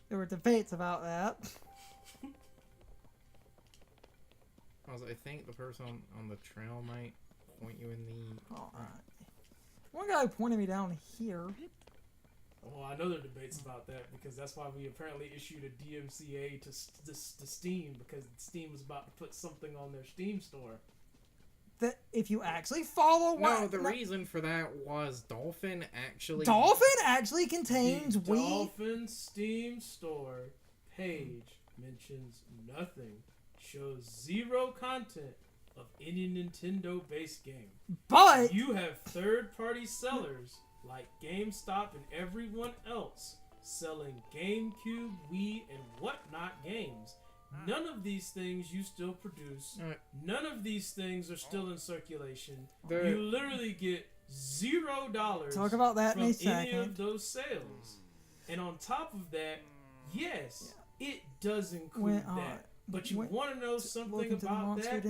There were debates about that. I think the person on the trail might point you in the... Alright. One guy pointed me down here. Well, I know there are debates about that because that's why we apparently issued a DMCA to Steam because Steam was about to put something on their Steam store. That if you actually follow No, the reason for that was Dolphin actually contains the Dolphin Steam store page mentions nothing, shows zero content of any Nintendo-based game. But you have third-party sellers like GameStop and everyone else selling GameCube, Wii, and whatnot games. None of these things you still produce. None of these things are still in circulation. You literally get $0 talk about that from in a any of second. those sales. And on top of that, yes, it does include that. But you want to know something about that?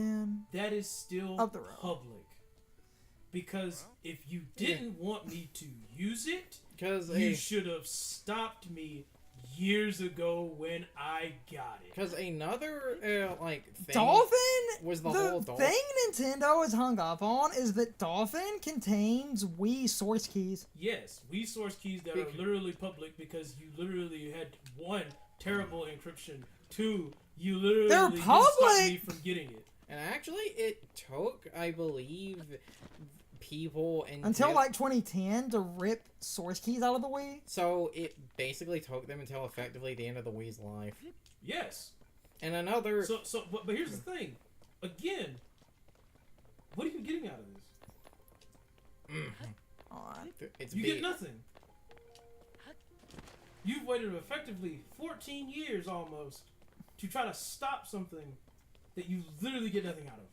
That is still Up the road. public. Because if you didn't want me to use it, you should have stopped me years ago when I got it. Because another, thing Dolphin was the the whole Dolphin. thing Nintendo is hung up on is that Dolphin contains Wii source keys. Yes, Wii source keys that are literally public because you literally had one, terrible encryption, two, you literally They're didn't public! stop me from getting it. And actually, it took, I believe, people until like 2010 to rip source keys out of the Wii. So it basically took them until effectively the end of the Wii's life. Yes. And another. But here's the thing. Again, what are you getting out of this? You get nothing. You've waited effectively 14 years almost to try to stop something that you literally get nothing out of.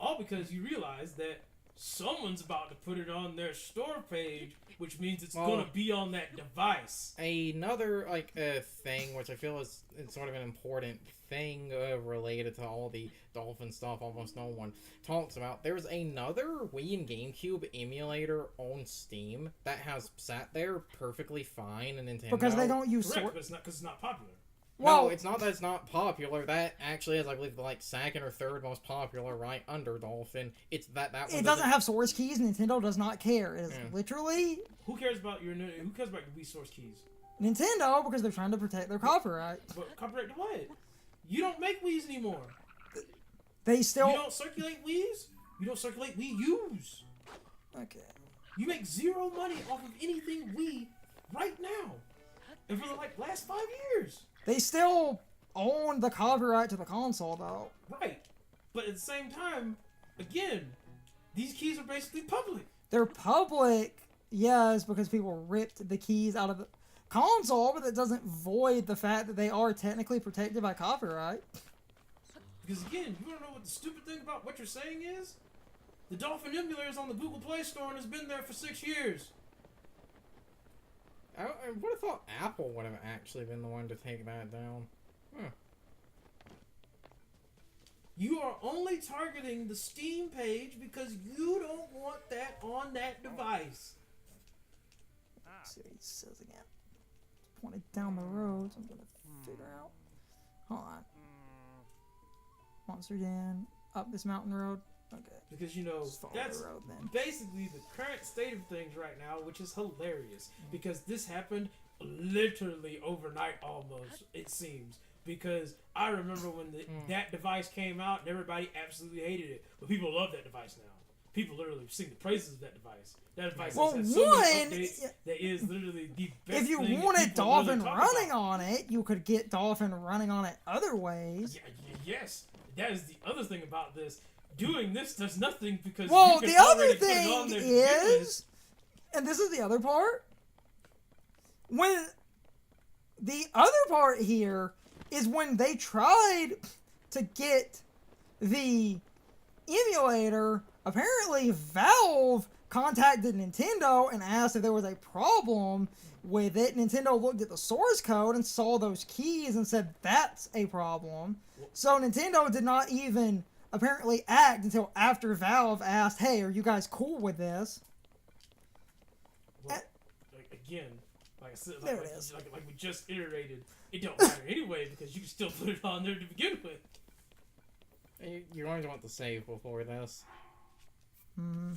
All because you realize that someone's about to put it on their store page, which means it's going to be on that device. Another thing, which I feel is sort of an important thing related to all the Dolphin stuff almost no one talks about. There's another Wii and GameCube emulator on Steam that has sat there perfectly fine in Nintendo. Because they don't use Correct, but it's not because it's not popular. Well, no, it's not that it's not popular. That actually is, I believe, the second or third most popular, right under Dolphin. It's that one. It doesn't have source keys. Nintendo does not care. It is literally. Who cares about your Wii source keys? Nintendo, because they're trying to protect their copyright. But copyright to what? You don't make Wii's anymore. They still. You don't circulate Wii's. You don't circulate Wii U's. Okay. You make zero money off of anything Wii right now, and for the last 5 years. They still own the copyright to the console, though. Right. But at the same time, again, these keys are basically public. They're public, yes, because people ripped the keys out of the console, but that doesn't void the fact that they are technically protected by copyright. Because again, you want to know what the stupid thing about what you're saying is? The Dolphin emulator is on the Google Play Store and has been there for 6 years. I would have thought Apple would have actually been the one to take that down. You are only targeting the Steam page because you don't want that on that device. Let's see what he says again. It's pointed down the road, so I'm going to figure out. Hold on. Monster Den, up this mountain road. Okay. Because, that's the road, then. basically the current state of things right now, which is hilarious. Because this happened literally overnight almost, it seems. Because I remember when that device came out and everybody absolutely hated it. But people love that device now. People literally sing the praises of that device. That device has so many updates that is literally the best If you thing wanted Dolphin really running on it, you could get Dolphin running on it other ways. Yes. That is the other thing about this. Doing this does nothing because well, you can the other put it on thing there is, and this is the other part, when the other part here is when they tried to get the emulator, apparently Valve contacted Nintendo and asked if there was a problem with it. Nintendo looked at the source code and saw those keys and said that's a problem. So Nintendo did not even apparently act until after Valve asked, hey, are you guys cool with this? Well, again. Like I said, There it is. Like we just iterated. It don't matter anyway because you can still put it on there to begin with. You're going to want to save before this. Hmm.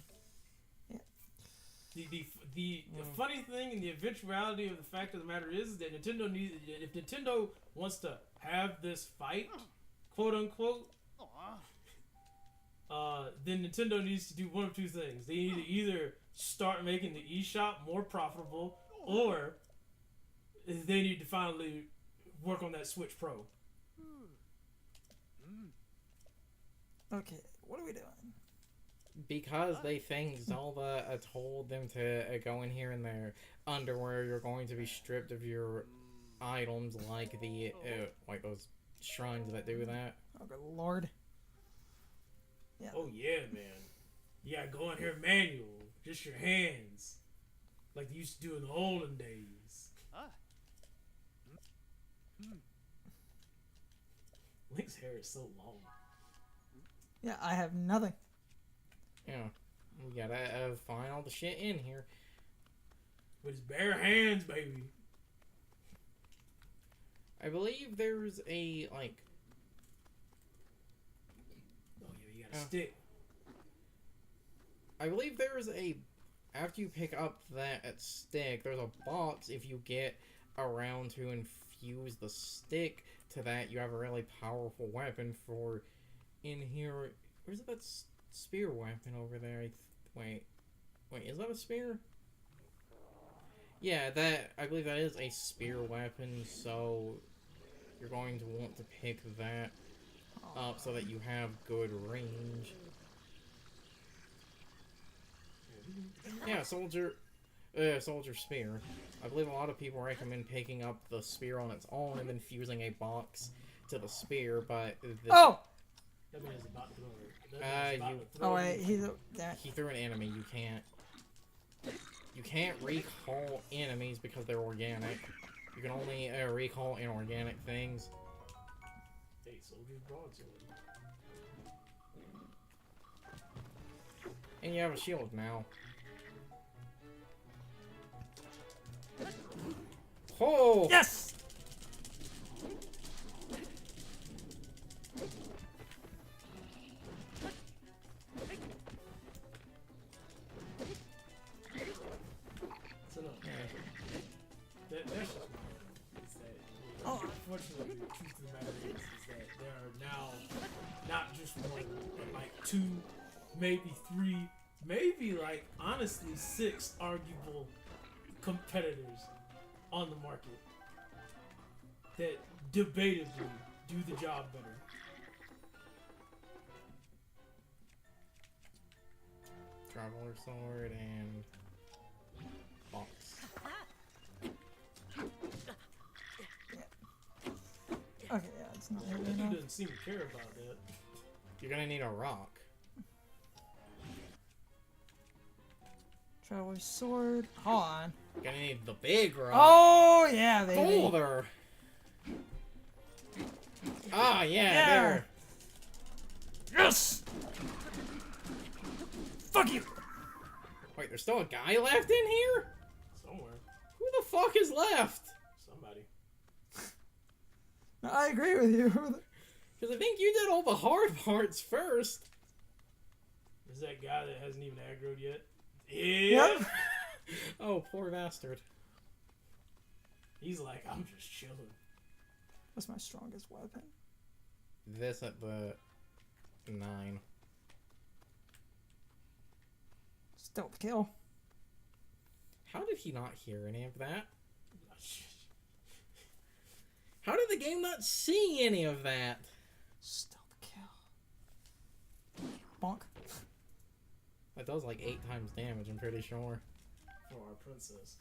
The funny thing and the eventuality of the fact of the matter is that Nintendo needs, if Nintendo wants to have this fight, quote unquote, then Nintendo needs to do one of two things. They need to either start making the eShop more profitable, or they need to finally work on that Switch Pro. Okay, what are we doing? Because they think Zelda told them to go in here in their underwear, you're going to be stripped of your items like the like those shrines that do that. Oh good lord. Yeah. Oh yeah, man. You gotta go in here manual, just your hands, like they used to do in the olden days. Link's hair is so long. Yeah, I have nothing. Yeah, we gotta find all the shit in here. With his bare hands, baby. I believe there's a like. Oh yeah, you got a stick. I believe there's a. After you pick up that stick, there's a box. If you get around to infuse the stick to that, you have a really powerful weapon for. In here, where's that spear weapon over there? Wait, is that a spear? Yeah, that I believe that is a spear weapon. So you're going to want to pick that up so that you have good range. Yeah, soldier spear. I believe a lot of people recommend picking up the spear on its own and then fusing a box to the spear, but Oh! That man's about to throw it. Oh wait, he threw an enemy. You can't recall enemies because they're organic. You can only recall inorganic things. Hey, soldier's broadsword. And you have a shield now. Oh! Yes! That's just unfortunately, the truth of the matter is that there are now not just one, but like two, maybe three, maybe like honestly 6 arguable competitors on the market that debatably do the job better. Traveler sword and box. Okay, yeah, it's not heavy That dude enough. doesn't seem to care about that. You're gonna need a rock. Traveler's sword. Hold on. You're gonna need the big rock. Oh yeah, baby. Boulder. Ah, yeah, Yeah. there. Yes. Fuck you. Wait, there's still a guy left in here? Somewhere. Who the fuck is left? Somebody. No, I agree with you. Because I think you did all the hard parts first. Is that guy that hasn't even aggroed yet? Yeah. Yep. Oh, poor bastard. He's like, I'm just chilling. What's my strongest weapon? This at the 9. Stealth kill. How did he not hear any of that? How did the game not see any of that? Stealth kill. Bonk. That does like 8 times damage, I'm pretty sure. For our princess.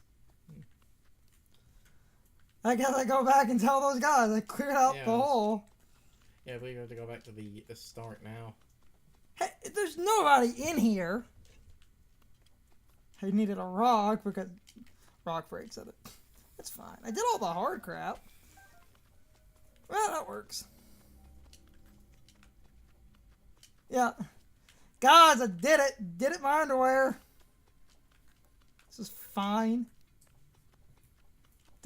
I guess I go back and tell those guys I cleared out Yeah. the hole. Yeah, we have to go back to the start now. Hey, there's nobody in here. I needed a rock because rock breaks at it. It's fine. I did all the hard crap. Well, that works. Yeah. Guys, I did it. Did it in my underwear. This is fine.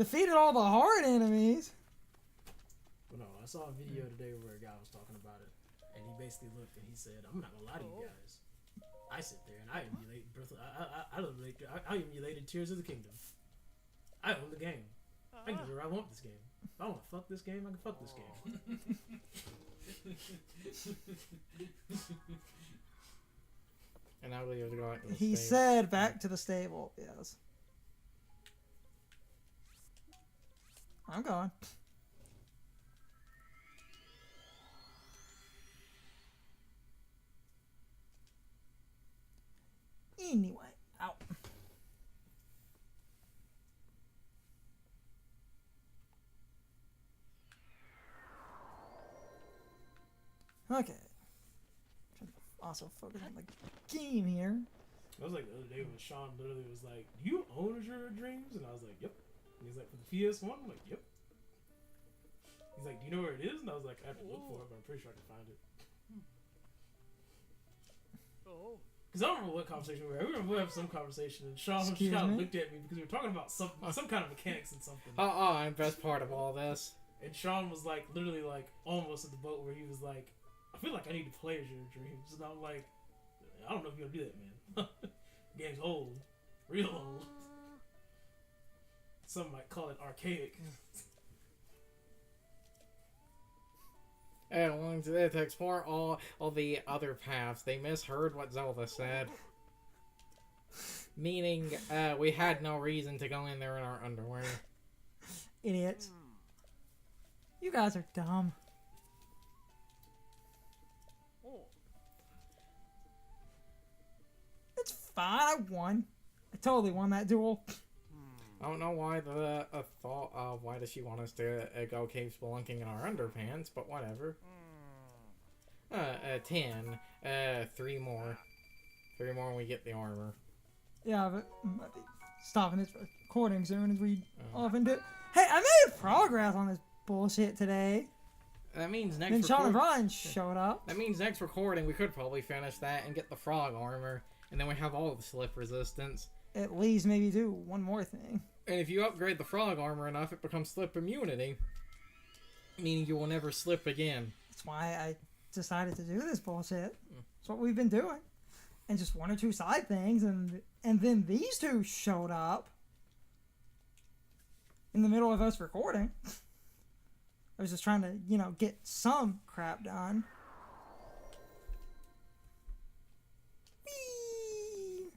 defeated all the hard enemies. Well, no, I saw a video today where a guy was talking about it, and he basically looked and he said, "I'm not gonna lie to you guys. I sit there and I emulate I emulated Tears of the Kingdom. I own the game. I can do whatever I want this game. If I want to fuck this game, I can fuck this game." And now we have to go out to the He stage. said back to the stable. Yes. I'm going. Anyway, out. Okay. Also focus on the game here. I was like the other day when Sean literally was like, "Do you own your dreams?" And I was like, "Yep." And he's like, "For the PS1?" I'm like, "Yep." He's like, "Do you know where it is?" And I was like, "I have to look for it, but I'm pretty sure I can find it." Because I don't remember what conversation we were. We were having some conversation, and Sean looked at me because we were talking about some kind of mechanics and something. And best part of all this. And Sean was like, literally like, almost at the boat where he was like, "I feel like I need to play as your dreams." And I'm like, "I don't know if you're gonna do that, man. The game's old, real old. Some might call it archaic." And wanting to explore all the other paths, they misheard what Zelda said. Meaning, we had no reason to go in there in our underwear. Idiots. You guys are dumb. It's fine. I won. I totally won that duel. I don't know why the thought of why does she want us to go cave spelunking in our underpants, but whatever. 10. 3 more. 3 more and we get the armor. Yeah, but might be stopping this recording soon as we often do. Hey, I made progress on this bullshit today. That means Then next Sean and Brian showed up. That means next recording we could probably finish that and get the frog armor, and then we have all the slip resistance. At least maybe do one more thing. And if you upgrade the frog armor enough, it becomes slip immunity, meaning you will never slip again. That's why I decided to do this bullshit. That's what we've been doing. And just 1 or 2 side things, and then these two showed up in the middle of us recording. I was just trying to, get some crap done. Whee!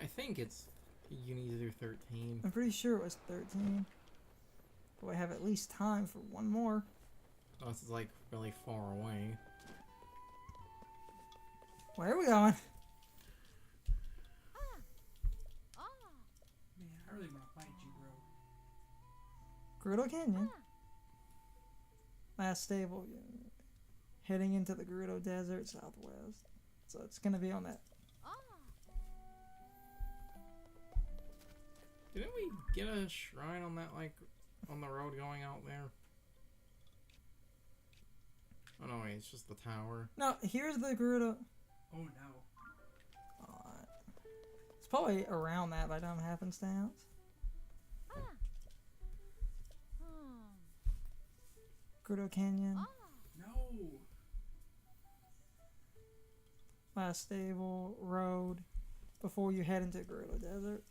I think you need to do 13. I'm pretty sure it was 13. But I have at least time for one more. Unless it's like really far away. Where are we going? Man, I really want to fight you, bro. Gerudo Canyon. Last stable. Heading into the Gerudo Desert southwest. So it's gonna be on that. Didn't we get a shrine on that, like, on the road going out there? Oh no, wait, it's just the tower. No, here's the Gerudo. Oh no. It's probably around that by dumb happenstance. Gerudo Canyon. No. Last stable road before you head into Gerudo Desert.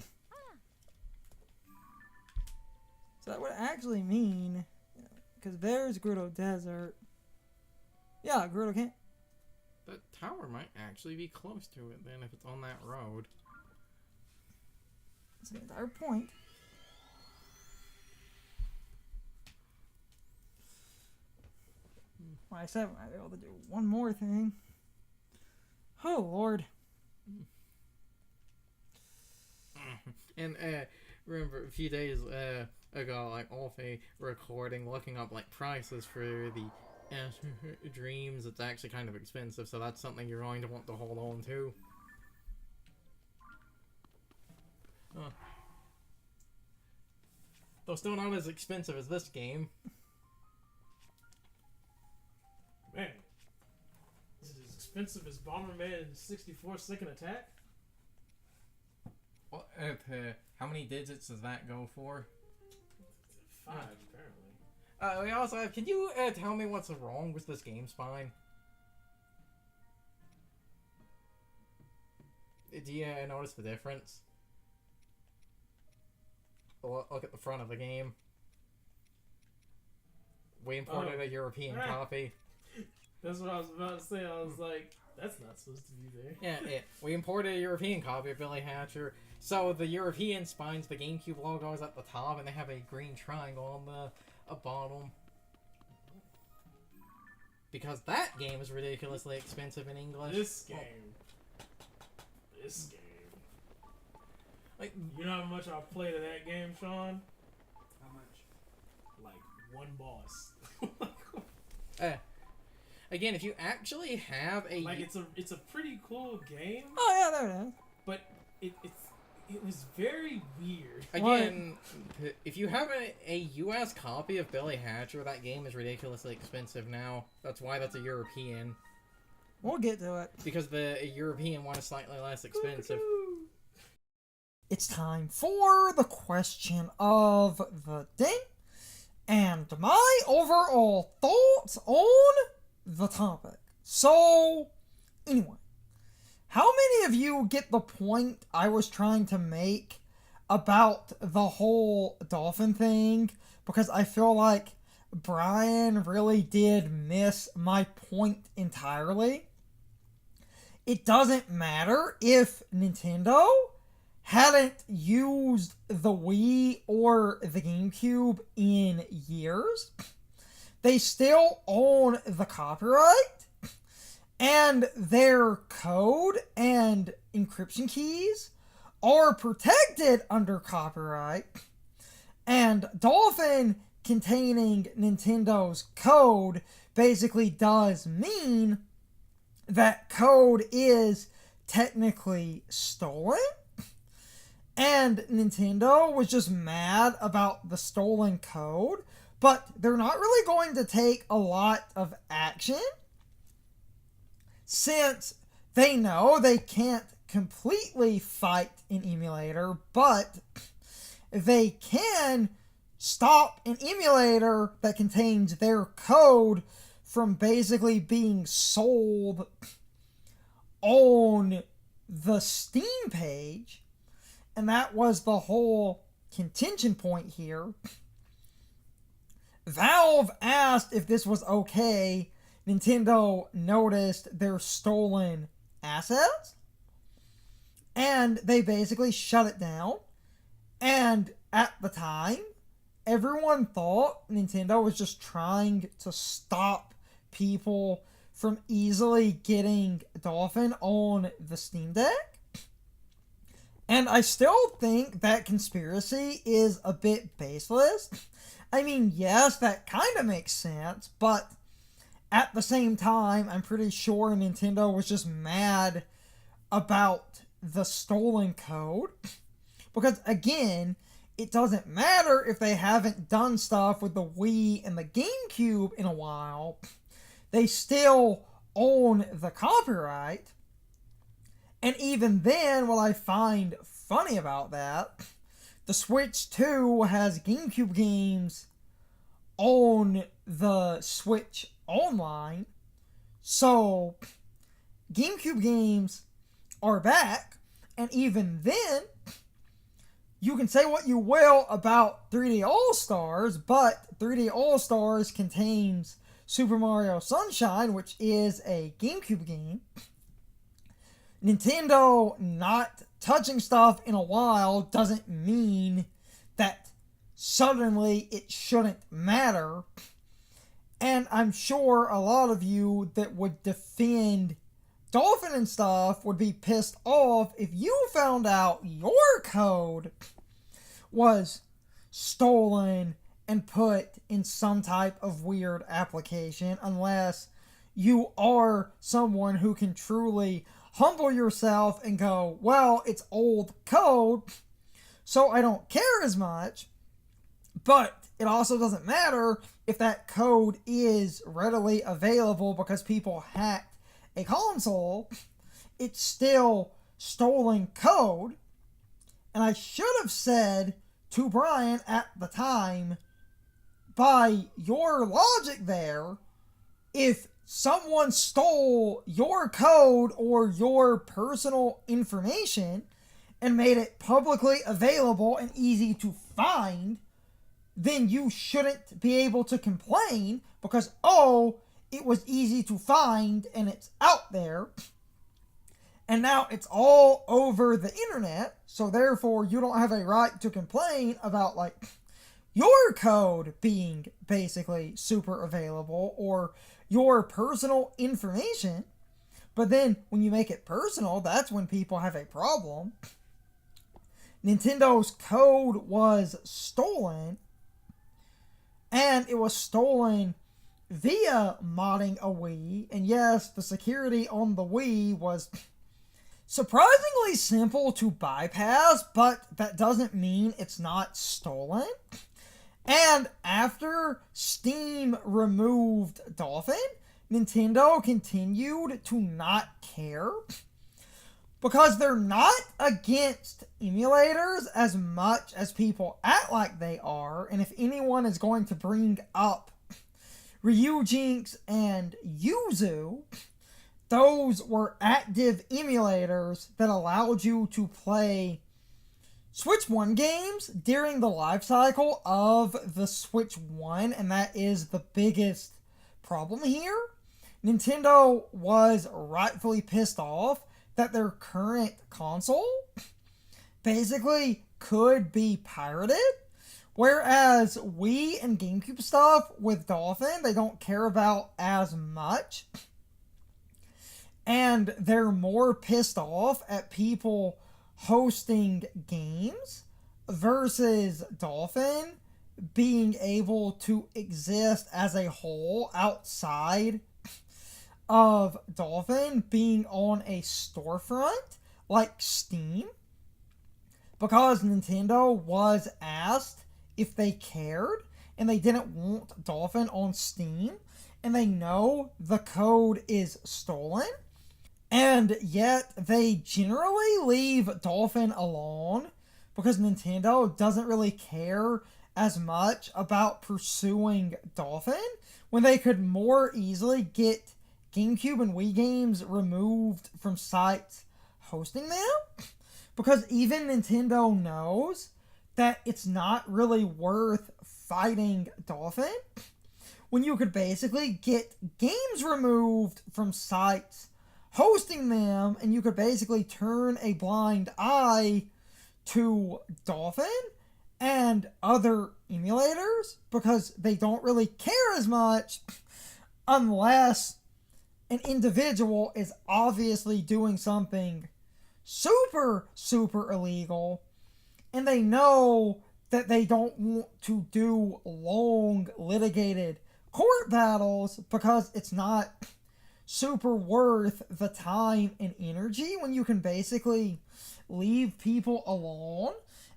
So that would actually mean, because there's Gerudo Desert. Yeah, Gerudo Canyon. The tower might actually be close to it then if it's on that road. That's the entire point. Like I said, I might be able to do one more thing. Oh, Lord. And remember a few days ago, like off a recording, looking up like prices for the dreams. It's actually kind of expensive, so that's something you're going to want to hold on to. Though still not as expensive as this game. expensive as Bomberman 64 Second Attack? What, how many digits does that go for? 5, apparently. We also have, can you tell me what's wrong with this game spine? Do you notice the difference? Look at the front of the game. We imported a European copy. That's what I was about to say. I was like, that's not supposed to be there. Yeah. We imported a European copy of Billy Hatcher. So the European spines, the GameCube logo is at the top, and they have a green triangle on the bottom. Because that game is ridiculously expensive in English. This game. Like, you know how much I played of that game, Sean? How much? Like, one boss. Again, if you actually have a... Like, it's a pretty cool game. Oh yeah, there it is. But it was very weird. Again, if you have a US copy of Billy Hatcher, that game is ridiculously expensive now. That's why that's a European. We'll get to it. Because the European one is slightly less expensive. It's time for the question of the day and my overall thoughts on the topic. So, anyway, how many of you get the point I was trying to make about the whole Dolphin thing? Because I feel like Brian really did miss my point entirely. It doesn't matter if Nintendo hadn't used the Wii or the GameCube in years. They still own the copyright, and their code and encryption keys are protected under copyright, and Dolphin containing Nintendo's code basically does mean that code is technically stolen. And Nintendo was just mad about the stolen code, but they're not really going to take a lot of action since they know they can't completely fight an emulator, but they can stop an emulator that contains their code from basically being sold on the Steam page. And that was the whole contention point here. Valve asked if this was okay. Nintendo noticed their stolen assets. And they basically shut it down. And at the time, everyone thought Nintendo was just trying to stop people from easily getting Dolphin on the Steam Deck. And I still think that conspiracy is a bit baseless. I mean, yes, that kind of makes sense, but at the same time, I'm pretty sure Nintendo was just mad about the stolen code. Because, again, it doesn't matter if they haven't done stuff with the Wii and the GameCube in a while. They still own the copyright. And even then, what I find funny about that, the Switch 2 has GameCube games on the Switch Online. So, GameCube games are back. And even then, you can say what you will about 3D All-Stars, but 3D All-Stars contains Super Mario Sunshine, which is a GameCube game. Nintendo not touching stuff in a while doesn't mean that suddenly it shouldn't matter. And I'm sure a lot of you that would defend Dolphin and stuff would be pissed off if you found out your code was stolen and put in some type of weird application, unless you are someone who can truly humble yourself and go, well, it's old code, so I don't care as much. But it also doesn't matter if that code is readily available because people hacked a console, it's still stolen code. And I should have said to Brian at the time, by your logic there, if someone stole your code or your personal information and made it publicly available and easy to find, then you shouldn't be able to complain because, oh, it was easy to find and it's out there. And now it's all over the internet, so therefore you don't have a right to complain about, like, your code being basically super available or your personal information. But then when you make it personal, that's when people have a problem. Nintendo's code was stolen, and it was stolen via modding a Wii. And yes, the security on the Wii was surprisingly simple to bypass, but that doesn't mean it's not stolen. And after Steam removed Dolphin, Nintendo continued to not care because they're not against emulators as much as people act like they are. And if anyone is going to bring up Ryujinx and Yuzu, those were active emulators that allowed you to play Switch 1 games during the life cycle of the Switch 1, and that is the biggest problem here. Nintendo was rightfully pissed off that their current console basically could be pirated, whereas Wii and GameCube stuff with Dolphin, they don't care about as much. And they're more pissed off at people hosting games versus Dolphin being able to exist as a whole outside of Dolphin being on a storefront like Steam, because Nintendo was asked if they cared and they didn't want Dolphin on Steam, and they know the code is stolen. And yet, they generally leave Dolphin alone because Nintendo doesn't really care as much about pursuing Dolphin when they could more easily get GameCube and Wii games removed from sites hosting them. Because even Nintendo knows that it's not really worth fighting Dolphin when you could basically get games removed from sites hosting them, and you could basically turn a blind eye to Dolphin and other emulators because they don't really care as much unless an individual is obviously doing something super, super illegal, and they know that they don't want to do long litigated court battles because it's not super worth the time and energy when you can basically leave people alone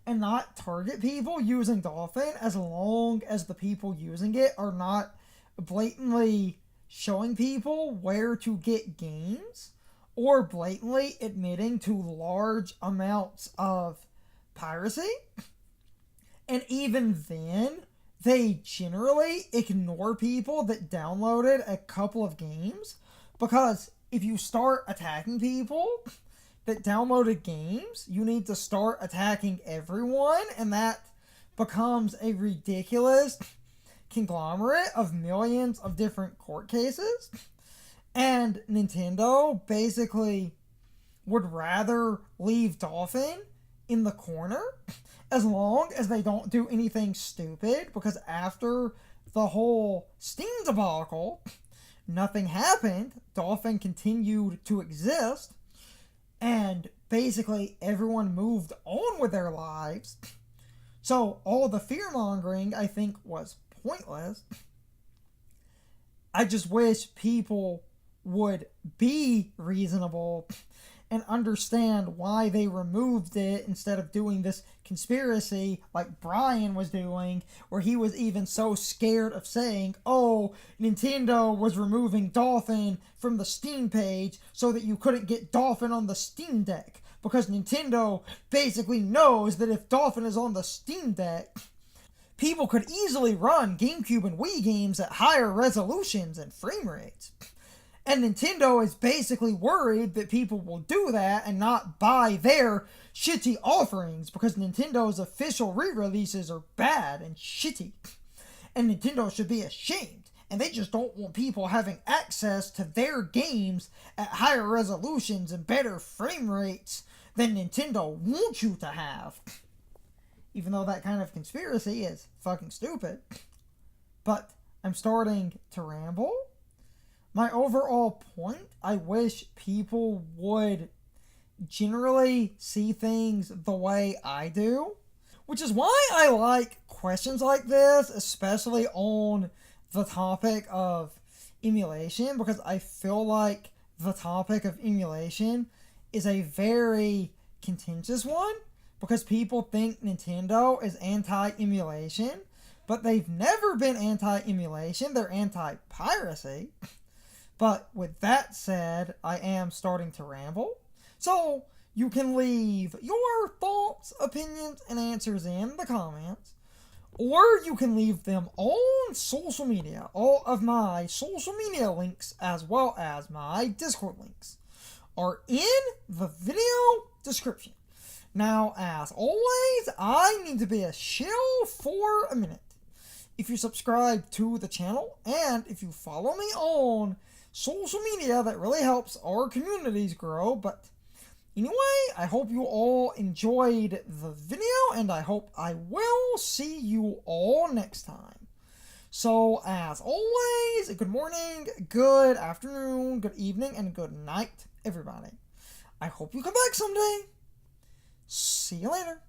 and not target people using Dolphin as long as the people using it are not blatantly showing people where to get games or blatantly admitting to large amounts of piracy. And even then, they generally ignore people that downloaded a couple of games, because if you start attacking people that downloaded games, you need to start attacking everyone, and that becomes a ridiculous conglomerate of millions of different court cases. And Nintendo basically would rather leave Dolphin in the corner as long as they don't do anything stupid, because after the whole Steam debacle, nothing happened. Dolphin continued to exist, and basically everyone moved on with their lives. So all the fear-mongering, I think, was pointless. I just wish people would be reasonable and understand why they removed it instead of doing this conspiracy like Brian was doing, where he was even so scared of saying, oh, Nintendo was removing Dolphin from the Steam page so that you couldn't get Dolphin on the Steam Deck, because Nintendo basically knows that if Dolphin is on the Steam Deck, people could easily run GameCube and Wii games at higher resolutions and frame rates. And Nintendo is basically worried that people will do that and not buy their shitty offerings, because Nintendo's official re-releases are bad and shitty. And Nintendo should be ashamed. And they just don't want people having access to their games at higher resolutions and better frame rates than Nintendo wants you to have. Even though that kind of conspiracy is fucking stupid. But I'm starting to ramble. My overall point, I wish people would generally see things the way I do. Which is why I like questions like this, especially on the topic of emulation, because I feel like the topic of emulation is a very contentious one, because people think Nintendo is anti-emulation, but they've never been anti-emulation, they're anti-piracy. But with that said, I am starting to ramble. So you can leave your thoughts, opinions, and answers in the comments. Or you can leave them on social media. All of my social media links, as well as my Discord links, are in the video description. Now, as always, I need to be a shill for a minute. If you subscribe to the channel, and if you follow me on social media, that really helps our communities grow. But anyway, I hope you all enjoyed the video, and I hope I will see you all next time. So, as always, good morning, good afternoon, good evening, and good night, everybody. I hope you come back someday. See you later.